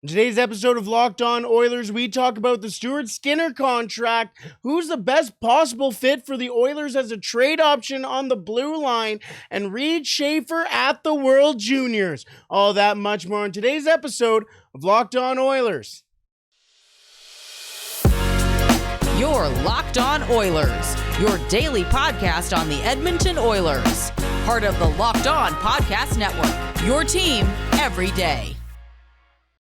In today's episode of Locked On Oilers, we talk about the Stuart Skinner contract, who's the best possible fit for the Oilers as a trade option on the blue line, and Reid Schaefer at the World Juniors. All that much more in today's episode of Locked On Oilers. You're Locked On Oilers, your daily podcast on the Edmonton Oilers. Part of the Locked On Podcast Network, your team every day.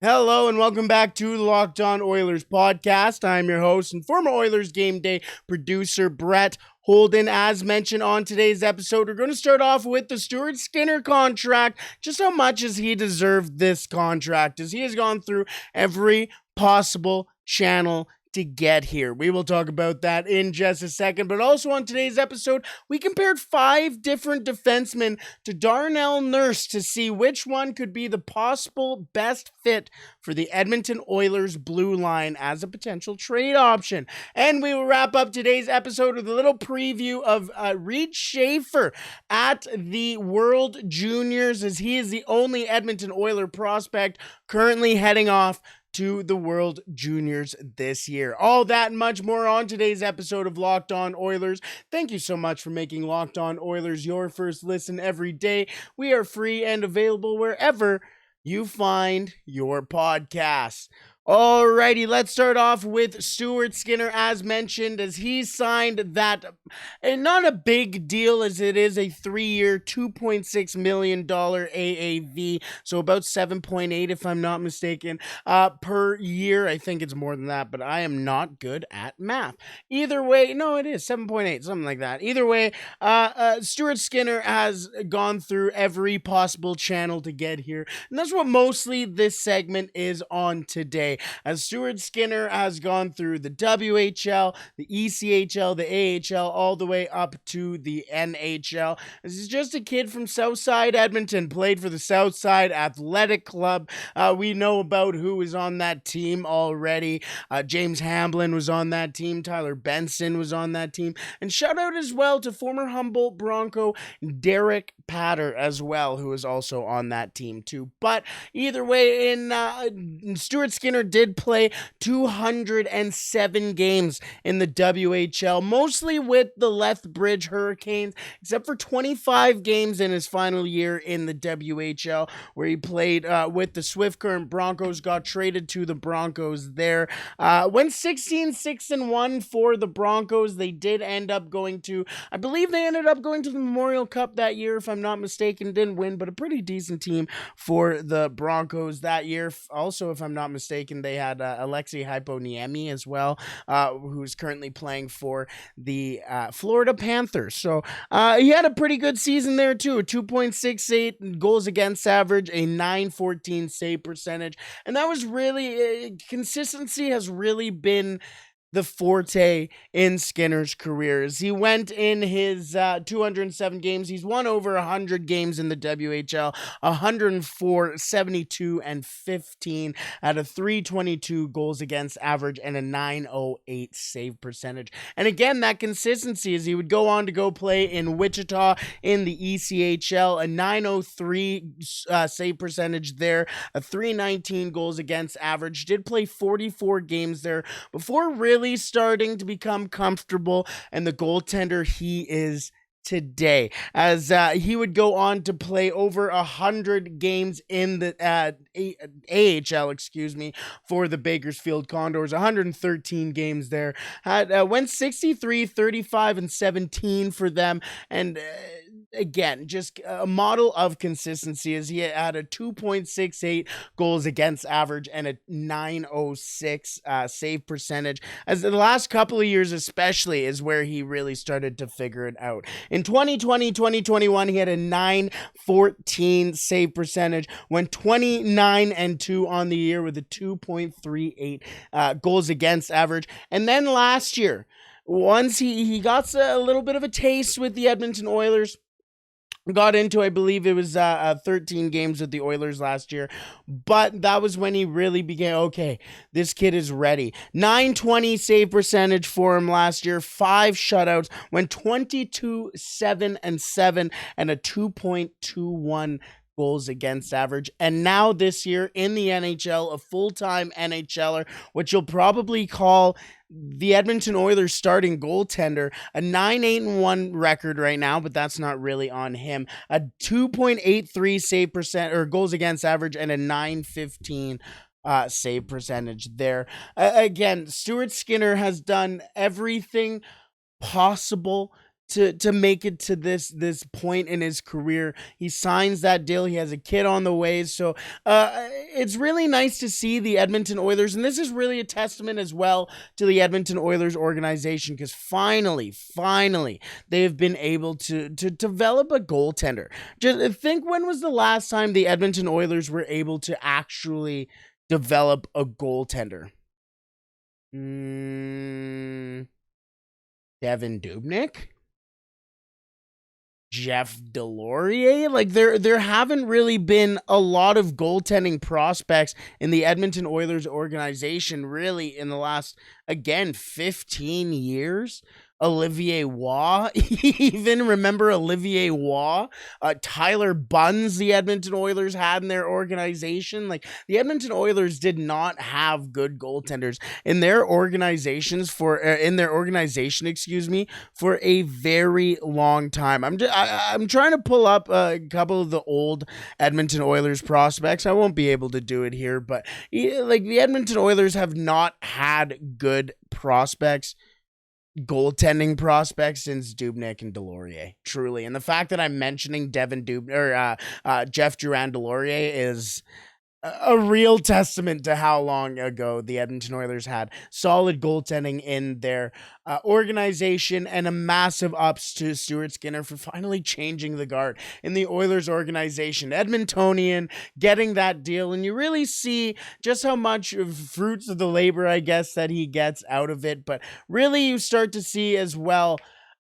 Hello and welcome back to the Locked On Oilers podcast. I'm your host and former Oilers Game Day producer, Brett Holden. As mentioned on today's episode, we're going to start off with the Stuart Skinner contract. Just how much has he deserved this contract, as he has gone through every possible channel to get here. We will talk about that in just a second, but also on today's episode, we compared 5 different defensemen to Darnell Nurse to see which one could be the possible best fit for the Edmonton Oilers blue line as a potential trade option. And we will wrap up today's episode with a little preview of Reid Schaefer at the World Juniors, as he is the only Edmonton Oiler prospect currently heading off to the World Juniors this year. All that and much more on today's episode of Locked On Oilers. Thank you so much for making Locked On Oilers your first listen every day. We are free and available wherever you find your podcasts. Alrighty, let's start off with Stuart Skinner, as mentioned, as he signed that, and not a big deal as it is a 3-year, $2.6 million AAV, so about 7.8 if I'm not mistaken, per year. I think it's more than that, but I am not good at math. Either way, no, it is 7.8, something like that. Either way, Stuart Skinner has gone through every possible channel to get here, and that's what mostly this segment is on today. As Stuart Skinner has gone through the WHL, the ECHL, the AHL, all the way up to the NHL. This is just a kid from Southside Edmonton, played for the Southside Athletic Club. We know about who was on that team already. James Hamblin was on that team. Tyler Benson was on that team. And shout out as well to former Humboldt Bronco Derek Patter as well, who is also on that team too. But either way, Stuart Skinner did play 207 games in the WHL, mostly with the Lethbridge Hurricanes, except for 25 games in his final year in the WHL, where he played with the Swift Current Broncos, got traded to the Broncos there. Went 16-6-1 for the Broncos. They did end up going to, I believe they ended up going to the Memorial Cup that year, if I'm not mistaken. Didn't win, but a pretty decent team for the Broncos that year. Also, if I'm not mistaken, they had Alexei Hyponiemi as well, who's currently playing for the Florida Panthers. So he had a pretty good season there too. 2.68 goals against average, a .914 save percentage. And that was really, consistency has really been the forte in Skinner's career. As he went in his 207 games, he's won over 100 games in the WHL, 104, 72, and 15 at a .322 goals against average and a .908 save percentage. And again, that consistency, as he would go on to go play in Wichita in the ECHL, a .903 save percentage there, a .319 goals against average. Did play 44 games there before really starting to become comfortable and the goaltender he is today, as he would go on to play over 100 games in the AHL, for the Bakersfield Condors. 113 games there. Went 63, 35, and 17 for them, and again, just a model of consistency, as he had a 2.68 goals against average and a .906 save percentage. As the last couple of years especially is where he really started to figure it out. In 2020, 2021, he had a .914 save percentage, went 29-2 on the year with a 2.38 goals against average. And then last year, once he got a little bit of a taste with the Edmonton Oilers, got into, I believe it was 13 games with the Oilers last year, but that was when he really began, okay, this kid is ready. .920 save percentage for him last year, 5 shutouts, went 22-7-7, and a 2.21 goals against average. And now this year in the NHL, a full-time NHLer, which you'll probably call the Edmonton Oilers starting goaltender, a 9-8-1 record right now, but that's not really on him. A 2.83 save percent or goals against average and a 9.15 save percentage there. Again, Stuart Skinner has done everything possible to make it to this point in his career. He signs that deal. He has a kid on the way. So it's really nice to see the Edmonton Oilers. And this is really a testament as well to the Edmonton Oilers organization, because finally, they've been able to develop a goaltender. Just think, when was the last time the Edmonton Oilers were able to actually develop a goaltender? Devin Dubnyk? Jeff Delorier? Like, there haven't really been a lot of goaltending prospects in the Edmonton Oilers organization really in the last, again, 15 years. Olivier Waugh, even remember Olivier Waugh? Tyler Bunns, the Edmonton Oilers had in their organization. Like, the Edmonton Oilers did not have good goaltenders in their organization, for a very long time. I'm trying to pull up a couple of the old Edmonton Oilers prospects. I won't be able to do it here, but like, the Edmonton Oilers have not had good goaltending prospects since Dubnyk and Delorier, truly. And the fact that I'm mentioning Jeff Durand Delorier is a real testament to how long ago the Edmonton Oilers had solid goaltending in their organization, and a massive ups to Stuart Skinner for finally changing the guard in the Oilers organization. Edmontonian, getting that deal, and you really see just how much of fruits of the labor, I guess, that he gets out of it. But really, you start to see as well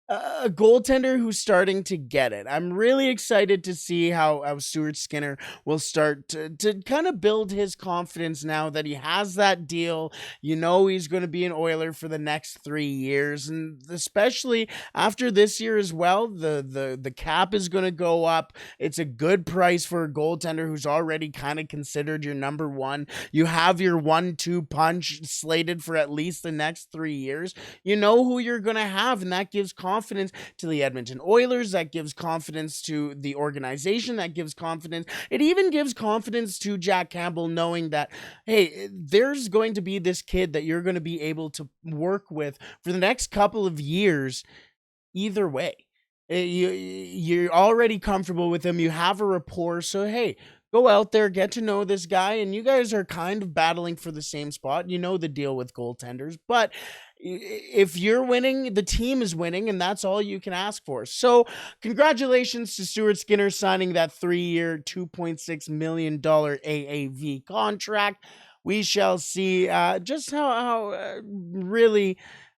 a goaltender who's starting to get it. I'm really excited to see how Stuart Skinner will start to kind of build his confidence now that he has that deal. You know, he's going to be an Oiler for the next 3 years, and especially after this year as well, the cap is going to go up. It's a good price for a goaltender who's already kind of considered your number one. You have your 1-2 punch slated for at least the next 3 years. You know who you're going to have, and that gives confidence to the Edmonton Oilers, that gives confidence to the organization, that gives confidence. It even gives confidence to Jack Campbell, knowing that, hey, there's going to be this kid that you're going to be able to work with for the next couple of years either way. You're already comfortable with him. You have a rapport. So, hey, go out there, get to know this guy, and you guys are kind of battling for the same spot. You know the deal with goaltenders, but if you're winning, the team is winning, and that's all you can ask for. So congratulations to Stuart Skinner signing that 3-year, $2.6 million AAV contract. We shall see just how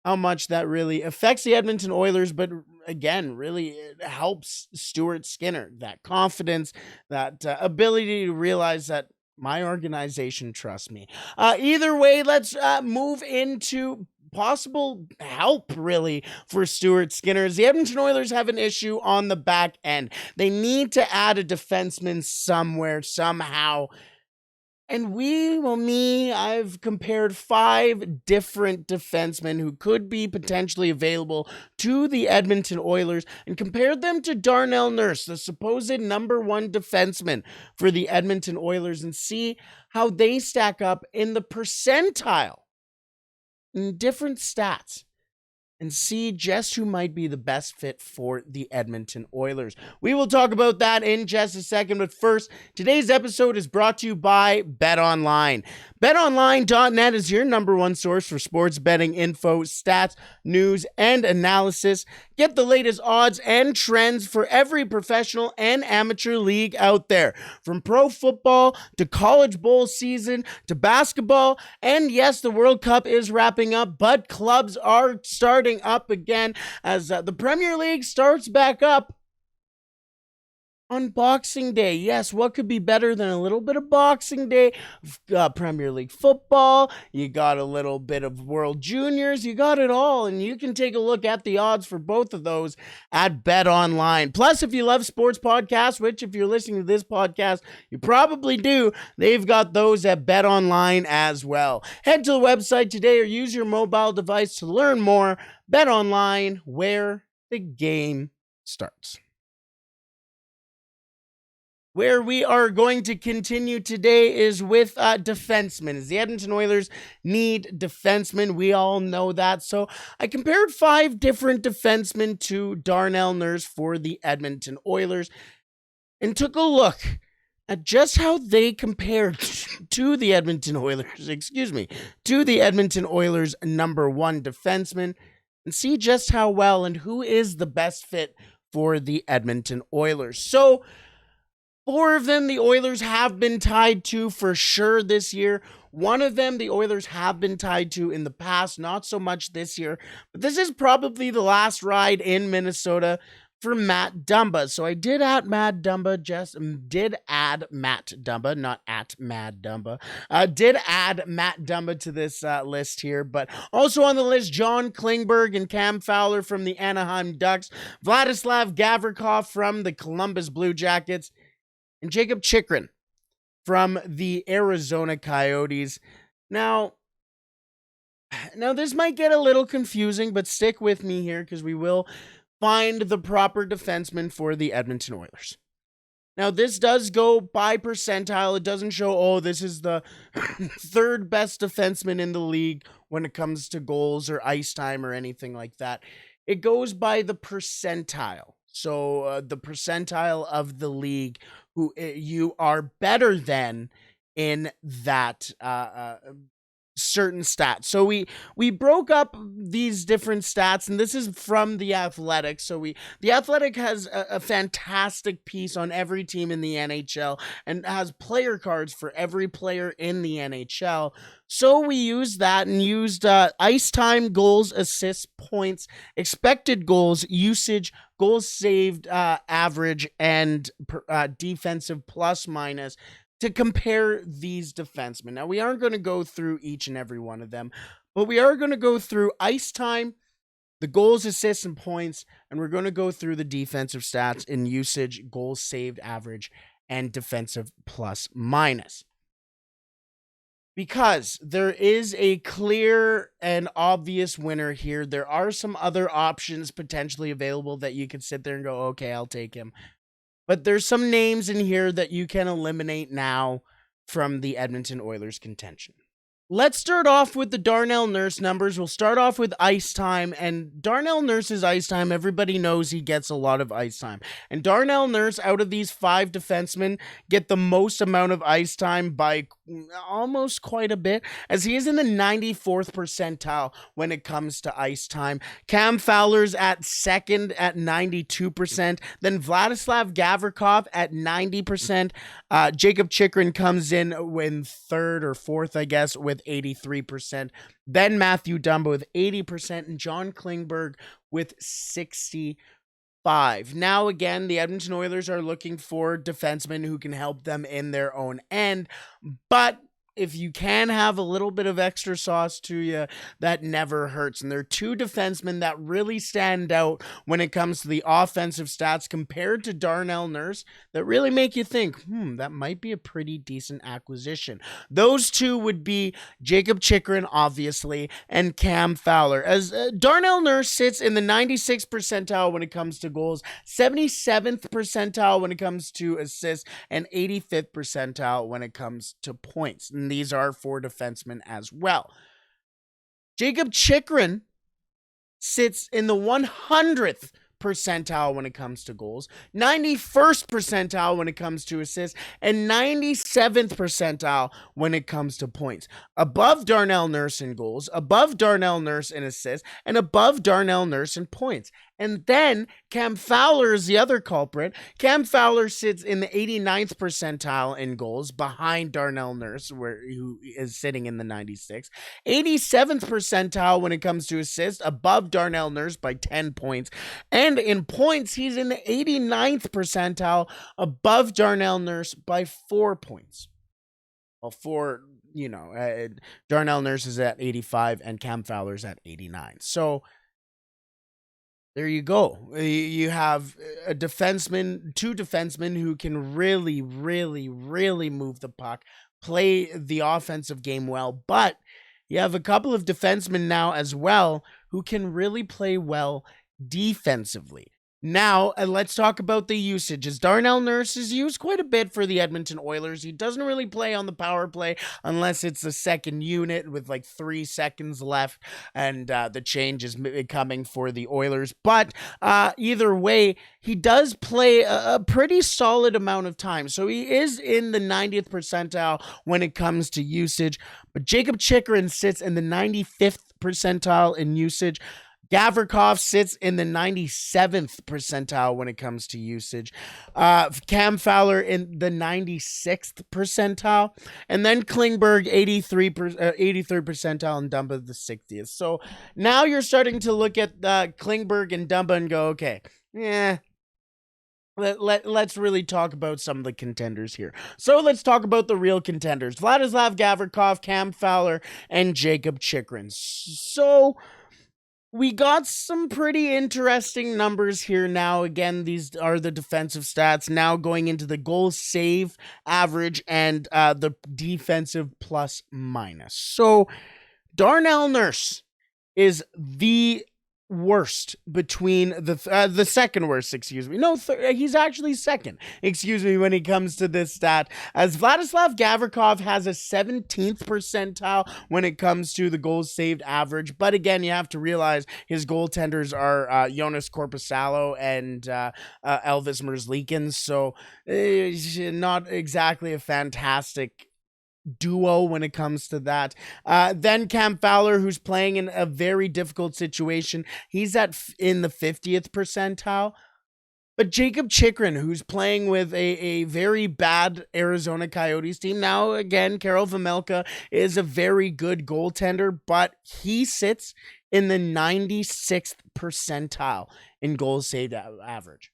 much that really affects the Edmonton Oilers, but again, really it helps Stuart Skinner, that confidence, that ability to realize that my organization trusts me. Either way, let's move into possible help, really, for Stuart Skinner. The Edmonton Oilers have an issue on the back end. They need to add a defenseman somewhere, somehow. And I've compared 5 different defensemen who could be potentially available to the Edmonton Oilers and compared them to Darnell Nurse, the supposed number 1 defenseman for the Edmonton Oilers, and see how they stack up in the percentile in different stats, and see just who might be the best fit for the Edmonton Oilers. We will talk about that in just a second, but first, today's episode is brought to you by BetOnline. BetOnline.net is your number 1 source for sports betting info, stats, news, and analysis. Get the latest odds and trends for every professional and amateur league out there, from pro football to college bowl season to basketball. And yes, the World Cup is wrapping up, but clubs are starting up again as the Premier League starts back up. On Boxing Day, yes, what could be better than a little bit of Boxing Day? Premier League football, you got a little bit of World Juniors, you got it all, and you can take a look at the odds for both of those at BetOnline. Plus, if you love sports podcasts, which if you're listening to this podcast, you probably do, they've got those at BetOnline as well. Head to the website today or use your mobile device to learn more. BetOnline, where the game starts. Where we are going to continue today is with defensemen, as the Edmonton Oilers need defensemen. We all know that. So I compared 5 different defensemen to Darnell Nurse for the Edmonton Oilers and took a look at just how they compared to the Edmonton Oilers, to the Edmonton Oilers' number 1 defenseman, and see just how well and who is the best fit for the Edmonton Oilers. So 4 of them the Oilers have been tied to for sure this year. 1 of them the Oilers have been tied to in the past, not so much this year. But this is probably the last ride in Minnesota for Matt Dumba. So I did add Matt Dumba, not at Mad Dumba. Did add Matt Dumba to this list here, but also on the list, John Klingberg and Cam Fowler from the Anaheim Ducks, Vladislav Gavrikov from the Columbus Blue Jackets, and Jakob Chychrun from the Arizona Coyotes. Now this might get a little confusing, but stick with me here because we will find the proper defenseman for the Edmonton Oilers. Now, this does go by percentile. It doesn't show, this is the 3rd best defenseman in the league when it comes to goals or ice time or anything like that. It goes by the percentile. So the percentile of the league who you are better than in that certain stats. So we broke up these different stats, and this is from The Athletic. So The Athletic has a fantastic piece on every team in the NHL and has player cards for every player in the NHL. So we used that and used ice time, goals, assists, points, expected goals, usage, goals saved, average, and defensive plus minus to compare these defensemen. Now, we aren't going to go through each and every one of them, but we are going to go through ice time, the goals, assists, and points, and we're going to go through the defensive stats in usage, goals saved, average, and defensive plus minus. Because there is a clear and obvious winner here. There are some other options potentially available that you could sit there and go, okay, I'll take him. But there's some names in here that you can eliminate now from the Edmonton Oilers contention. Let's start off with the Darnell Nurse numbers. We'll start off with ice time, and Darnell Nurse's ice time, everybody knows he gets a lot of ice time. And Darnell Nurse, out of these 5 defensemen, get the most amount of ice time by almost quite a bit, as he is in the 94th percentile when it comes to ice time. Cam Fowler's at 2nd at 92%, then Vladislav Gavrikov at 90%. Jakob Chychrun comes in 3rd or 4th, I guess, with 83%. Then Matthew Dumba with 80%, and John Klingberg with 65%. Now, again, the Edmonton Oilers are looking for defensemen who can help them in their own end, but if you can have a little bit of extra sauce to you, that never hurts. And there are 2 defensemen that really stand out when it comes to the offensive stats compared to Darnell Nurse that really make you think, that might be a pretty decent acquisition. Those 2 would be Jakob Chychrun, obviously, and Cam Fowler. As Darnell Nurse sits in the 96th percentile when it comes to goals, 77th percentile when it comes to assists, and 85th percentile when it comes to points. And these are for defensemen as well. Jakob Chychrun sits in the 100th percentile when it comes to goals, 91st percentile when it comes to assists, and 97th percentile when it comes to points. Above Darnell Nurse in goals, above Darnell Nurse in assists, and above Darnell Nurse in points. And then Cam Fowler is the other culprit. Cam Fowler sits in the 89th percentile in goals behind Darnell Nurse, who is sitting in the 96th. 87th percentile when it comes to assists, above Darnell Nurse by 10 points. And in points, he's in the 89th percentile, above Darnell Nurse by 4 points. Well, Darnell Nurse is at 85 and Cam Fowler's at 89. So there you go. You have two defensemen who can really, really, really move the puck, play the offensive game well, but you have a couple of defensemen now as well who can really play well defensively. Now, let's talk about the usage. As Darnell Nurse is used quite a bit for the Edmonton Oilers. He doesn't really play on the power play unless it's the second unit with like 3 seconds left and the change is coming for the Oilers. But either way, he does play a pretty solid amount of time. So he is in the 90th percentile when it comes to usage. But Jakob Chychrun sits in the 95th percentile in usage. Gavrikov sits in the 97th percentile when it comes to usage. Cam Fowler in the 96th percentile. And then Klingberg, 83rd percentile, and Dumba the 60th. So now you're starting to look at Klingberg and Dumba and go, okay, let's really talk about some of the contenders here. So let's talk about the real contenders. Vladislav Gavrikov, Cam Fowler, and Jakob Chychrun. So we got some pretty interesting numbers here now. Again, these are the defensive stats now going into the goal save average and the defensive plus minus. So Darnell Nurse is the worst between the second worst, he's actually second, when it comes to this stat, as Vladislav Gavrikov has a 17th percentile when it comes to the goals saved average. But again, you have to realize his goaltenders are Jonas Korpisalo and Elvis Merzlikins, so not exactly a fantastic duo when it comes to that. Then Cam Fowler, who's playing in a very difficult situation, he's in the 50th percentile. But Jakob Chychrun, who's playing with a very bad Arizona Coyotes team. Now, again, Karel Vejmelka is a very good goaltender, but he sits in the 96th percentile in goals saved average.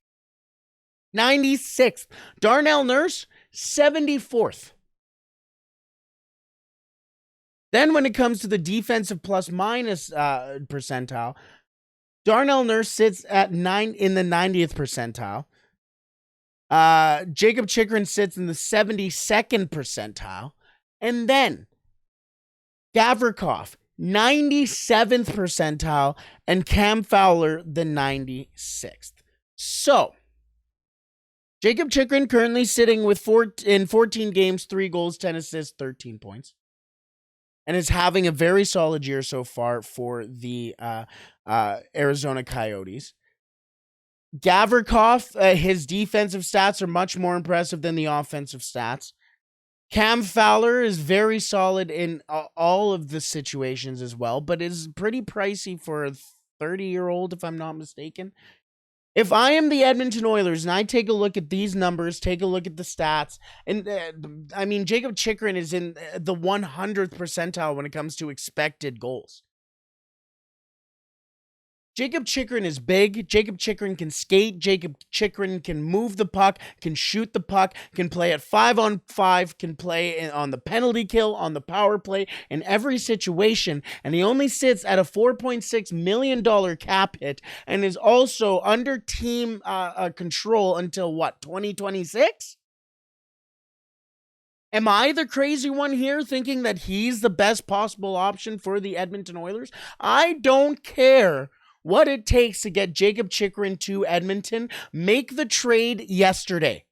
96th. Darnell Nurse, 74th. Then when it comes to the defensive plus minus percentile, Darnell Nurse sits at in the 90th percentile. Jakob Chychrun sits in the 72nd percentile. And then Gavrikov, 97th percentile, and Cam Fowler, the 96th. So Jakob Chychrun currently sitting with 14 games, 3 goals, 10 assists, 13 points. And is having a very solid year so far for the Arizona Coyotes. Gavrikov, his defensive stats are much more impressive than the offensive stats. Cam Fowler is very solid in all of the situations as well, but is pretty pricey for a 30-year-old, if I'm not mistaken. If I am the Edmonton Oilers and I take a look at these numbers, take a look at the stats, and Jakob Chychrun is in the 100th percentile when it comes to expected goals. Jakob Chychrun is big. Jakob Chychrun can skate. Jakob Chychrun can move the puck, can shoot the puck, can play at 5-on-5, can play on the penalty kill, on the power play, in every situation. And he only sits at a $4.6 million cap hit and is also under team control until 2026? Am I the crazy one here thinking that he's the best possible option for the Edmonton Oilers? I don't care what it takes to get Jakob Chychrun to Edmonton. Make the trade yesterday.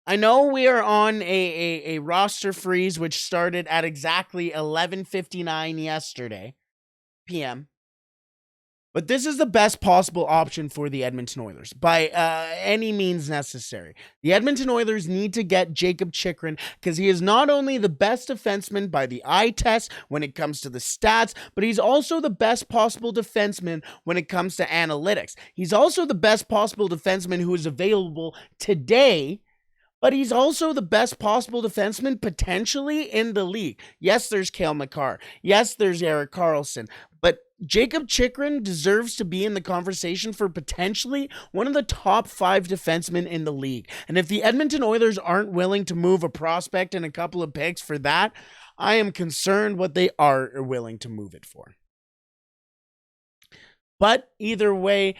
I know we are on a roster freeze, which started at exactly 11:59 yesterday p.m. But this is the best possible option for the Edmonton Oilers by any means necessary. The Edmonton Oilers need to get Jakob Chychrun because he is not only the best defenseman by the eye test when it comes to the stats, but he's also the best possible defenseman when it comes to analytics. He's also the best possible defenseman who is available today, but he's also the best possible defenseman potentially in the league. Yes, there's Cale Makar. Yes, there's Erik Karlsson. But Jakob Chychrun deserves to be in the conversation for potentially one of the top 5 defensemen in the league. And if the Edmonton Oilers aren't willing to move a prospect and a couple of picks for that, I am concerned what they are willing to move it for. But either way,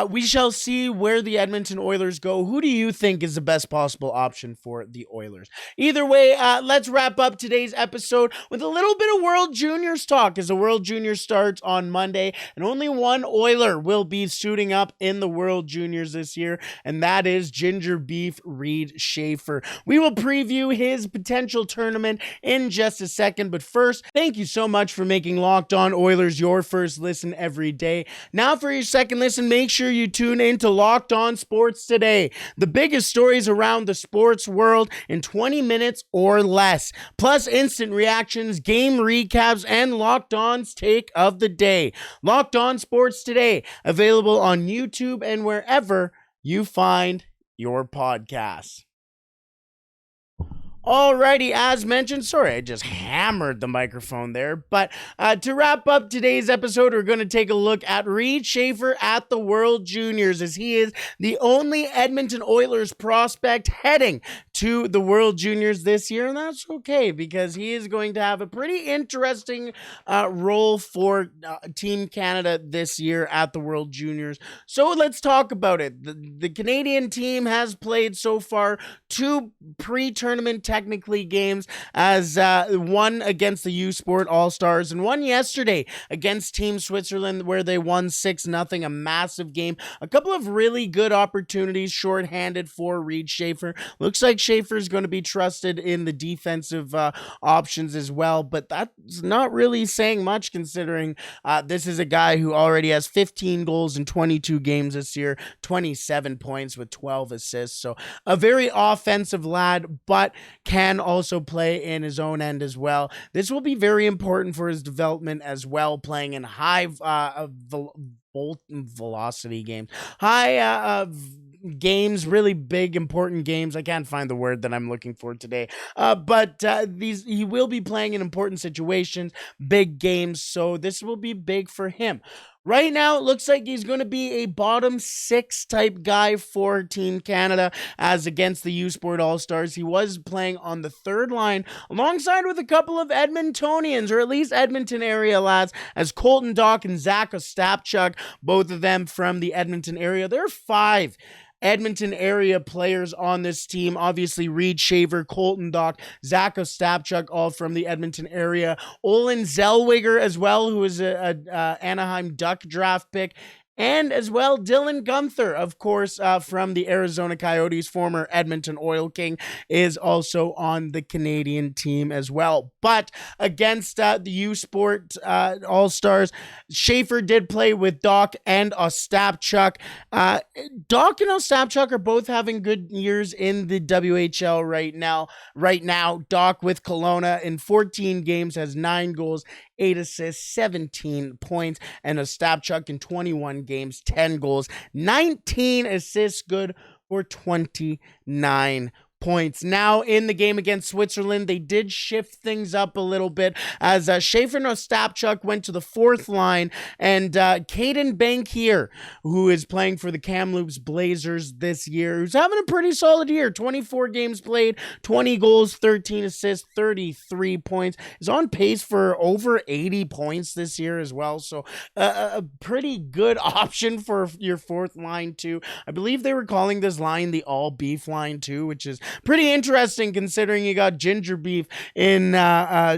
we shall see where the Edmonton Oilers go. Who do you think is the best possible option for the Oilers? Either way, let's wrap up today's episode with a little bit of World Juniors talk, as the World Juniors starts on Monday, and only one Oiler will be suiting up in the World Juniors this year, and that is Ginger Beef Reid Schaefer. We will preview his potential tournament in just a second, but first, thank you so much for making Locked On Oilers your first listen every day. Now for your second listen, make sure you tune in to Locked On Sports Today, the biggest stories around the sports world in 20 minutes or less, plus instant reactions, game recaps, and Locked On's take of the day. Locked On Sports Today, available on YouTube and wherever you find your podcasts. Alrighty, as mentioned, sorry, I just hammered the microphone there, but to wrap up today's episode, we're going to take a look at Reid Schaefer at the World Juniors, as he is the only Edmonton Oilers prospect heading to the World Juniors this year, and that's okay, because he is going to have a pretty interesting role for Team Canada this year at the World Juniors. So let's talk about it. The Canadian team has played so far 2 pre-tournament technically games, as one against the U Sport All-Stars and one yesterday against Team Switzerland, where they won 6-0, a massive game. A couple of really good opportunities shorthanded for Reid Schaefer. Looks like Schaefer is going to be trusted in the defensive options as well, but that's not really saying much, considering this is a guy who already has 15 goals in 22 games this year, 27 points with 12 assists. So a very offensive lad, but can also play in his own end as well. This will be very important for his development as well, playing in high velocity games, games, really big, important games. I can't find the word that I'm looking for today. But he will be playing in important situations, big games, so this will be big for him. Right now, it looks like he's going to be a bottom 6 type guy for Team Canada, as against the U Sport All-Stars. He was playing on the 3rd line alongside with a couple of Edmontonians, or at least Edmonton area lads, as Colton Dach and Zach Ostapchuk, both of them from the Edmonton area. There are 5 Edmonton area players on this team. Obviously, Reid Schaefer, Colton Dach, Zach Ostapchuk, all from the Edmonton area. Olin Zellweger as well, who is a Anaheim Duck draft pick. And as well, Dylan Gunther, of course, from the Arizona Coyotes, former Edmonton Oil King, is also on the Canadian team as well. But against the U Sport All-Stars, Schaefer did play with Dach and Ostapchuk. Dach and Ostapchuk are both having good years in the WHL right now. Dach with Kelowna in 14 games has 9 goals, 8 assists, 17 points, and Ostapchuk in 21 games, 10 goals, 19 assists, good for 29 points. Now, in the game against Switzerland, they did shift things up a little bit, as Schaefer and Ostapchuk went to the 4th line, and Caden Bankier, who is playing for the Kamloops Blazers this year, who's having a pretty solid year, 24 games played, 20 goals, 13 assists, 33 points, is on pace for over 80 points this year as well, so a pretty good option for your 4th line too. I believe they were calling this line the all beef line too, which is pretty interesting considering you got Ginger Beef in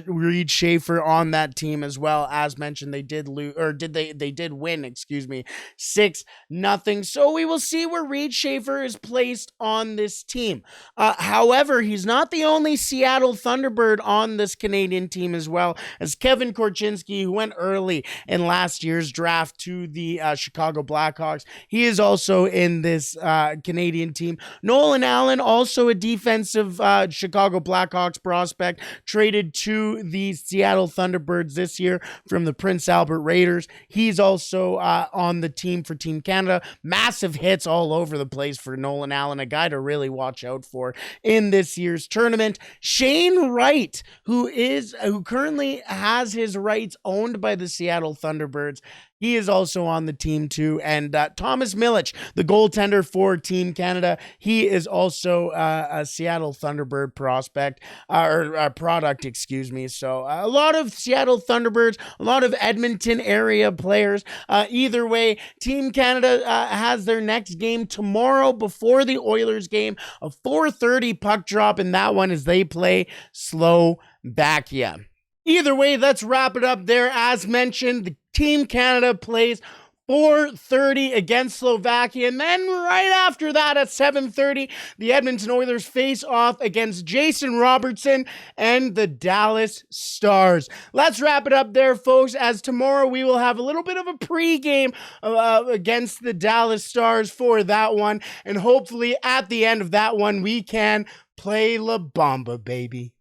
Reid Schaefer on that team as well. As mentioned, they did lose, or they did win, 6-0. So we will see where Reid Schaefer is placed on this team. However, he's not the only Seattle Thunderbird on this Canadian team as well, as Kevin Korchinski, who went early in last year's draft to the Chicago Blackhawks. He is also in this Canadian team. Nolan Allen, also a defensive Chicago Blackhawks prospect, traded to the Seattle Thunderbirds this year from the Prince Albert Raiders. He's also on the team for Team Canada. Massive hits all over the place for Nolan Allen, a guy to really watch out for in this year's tournament. Shane Wright, who currently has his rights owned by the Seattle Thunderbirds. He is also on the team too. And Thomas Milic, the goaltender for Team Canada, he is also a Seattle Thunderbird prospect, or product, So a lot of Seattle Thunderbirds, a lot of Edmonton area players. Either way, Team Canada has their next game tomorrow before the Oilers game, a 4:30 puck drop in that one as they play Slovakia. Either way, let's wrap it up there. As mentioned, the Team Canada plays 4:30 against Slovakia, and then right after that at 7:30, the Edmonton Oilers face off against Jason Robertson and the Dallas Stars. Let's wrap it up there, folks, as tomorrow we will have a little bit of a pregame against the Dallas Stars for that one, and hopefully at the end of that one, we can play La Bamba, baby.